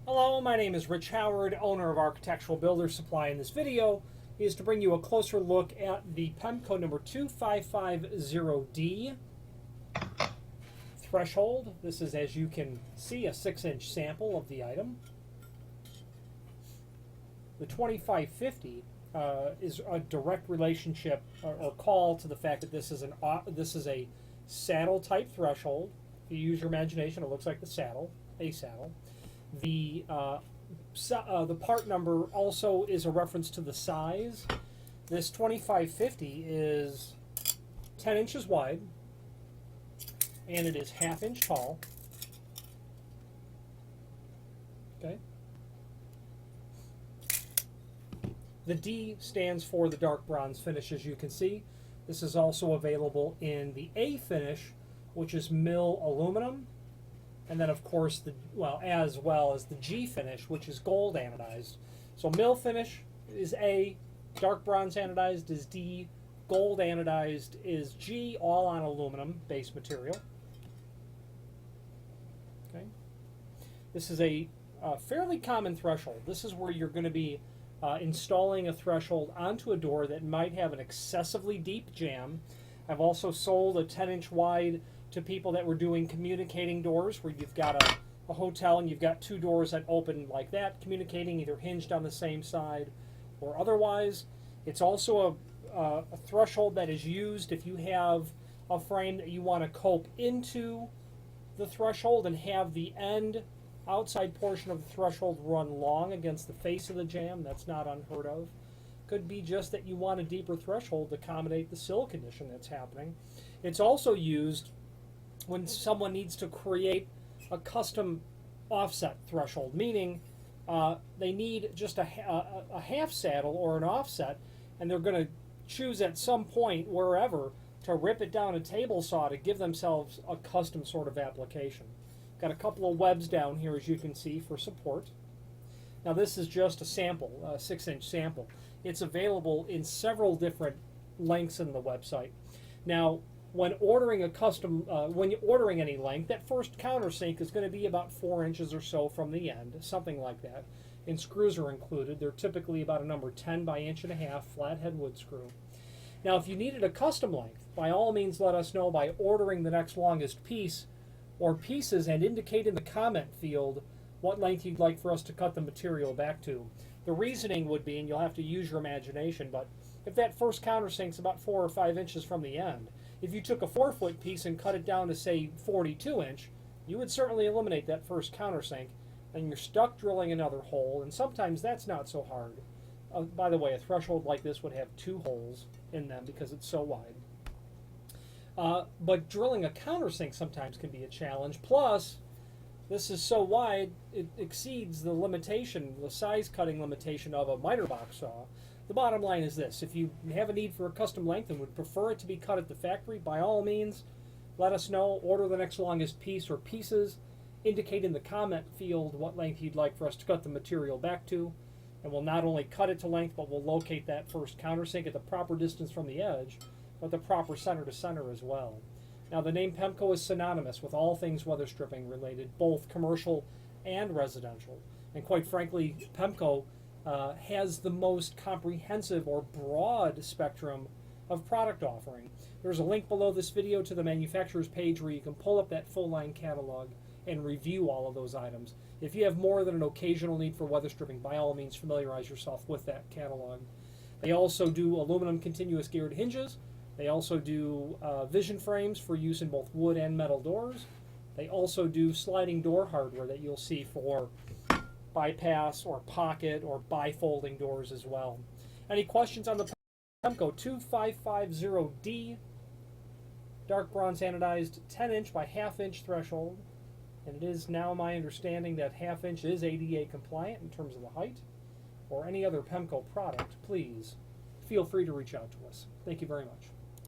Hello, my name is Rich Howard, owner of Architectural Builders Supply. In this video is to bring you a closer look at the Pemko number 2550D threshold. This is, as you can see, a 6-inch sample of the item. The 2550 is a direct relationship or call to the fact that this is a saddle type threshold. If you use your imagination, it looks like the saddle, a saddle. The part number also is a reference to the size. This 2550 is 10 inches wide, and it is ½ inch tall. Okay. The D stands for the dark bronze finish, as you can see. This is also available in the A finish, which is mill aluminum. And then, of course, as well as the G finish, which is gold anodized. So mill finish is A, dark bronze anodized is D, gold anodized is G, all on aluminum base material. Okay. This is a fairly common threshold. This is where you're going to be installing a threshold onto a door that might have an excessively deep jamb. I've also sold a 10-inch wide to people that were doing communicating doors, where you've got a hotel and you've got two doors that open like that, communicating, either hinged on the same side or otherwise. It's also a threshold that is used if you have a frame that you want to cope into the threshold and have the outside portion of the threshold run long against the face of the jamb. That's not unheard of. Could be just that you want a deeper threshold to accommodate the sill condition that's happening. It's also used when someone needs to create a custom offset threshold, meaning they need just a half saddle or an offset, and they're going to choose at some point, wherever, to rip it down a table saw to give themselves a custom sort of application. Got a couple of webs down here, as you can see, for support. Now this is just a sample, a 6-inch sample. It's available in several different lengths in the website. Now, when ordering when you're ordering any length, that first countersink is going to be about 4 inches or so from the end, something like that. And screws are included. They're typically about a number 10 by 1.5 inch flathead wood screw. Now, if you needed a custom length, by all means let us know by ordering the next longest piece or pieces and indicate in the comment field what length you'd like for us to cut the material back to. The reasoning would be, and you'll have to use your imagination, but if that first countersink's about 4 or 5 inches from the end, if you took a 4-foot piece and cut it down to, say, 42 inch, you would certainly eliminate that first countersink, and you're stuck drilling another hole, and sometimes that's not so hard. By the way, a threshold like this would have 2 holes in them because it's so wide. But drilling a countersink sometimes can be a challenge. Plus, this is so wide, it exceeds the limitation, the size cutting limitation of a miter box saw. The bottom line is this: if you have a need for a custom length and would prefer it to be cut at the factory, by all means, let us know. Order the next longest piece or pieces. Indicate in the comment field what length you'd like for us to cut the material back to. And we'll not only cut it to length, but we'll locate that first countersink at the proper distance from the edge, but the proper center to center as well. Now, the name Pemko is synonymous with all things weather stripping related, both commercial and residential. And quite frankly, Pemko has the most comprehensive or broad spectrum of product offering. There's a link below this video to the manufacturer's page where you can pull up that full line catalog and review all of those items. If you have more than an occasional need for weather stripping, by all means familiarize yourself with that catalog. They also do aluminum continuous geared hinges. They also do vision frames for use in both wood and metal doors. They also do sliding door hardware that you'll see for bypass or pocket or bifolding doors as well. Any questions on the Pemko 2550D dark bronze anodized 10-inch by ½ inch threshold? And it is now my understanding that ½ inch is ADA compliant in terms of the height. Or any other Pemko product, please feel free to reach out to us. Thank you very much.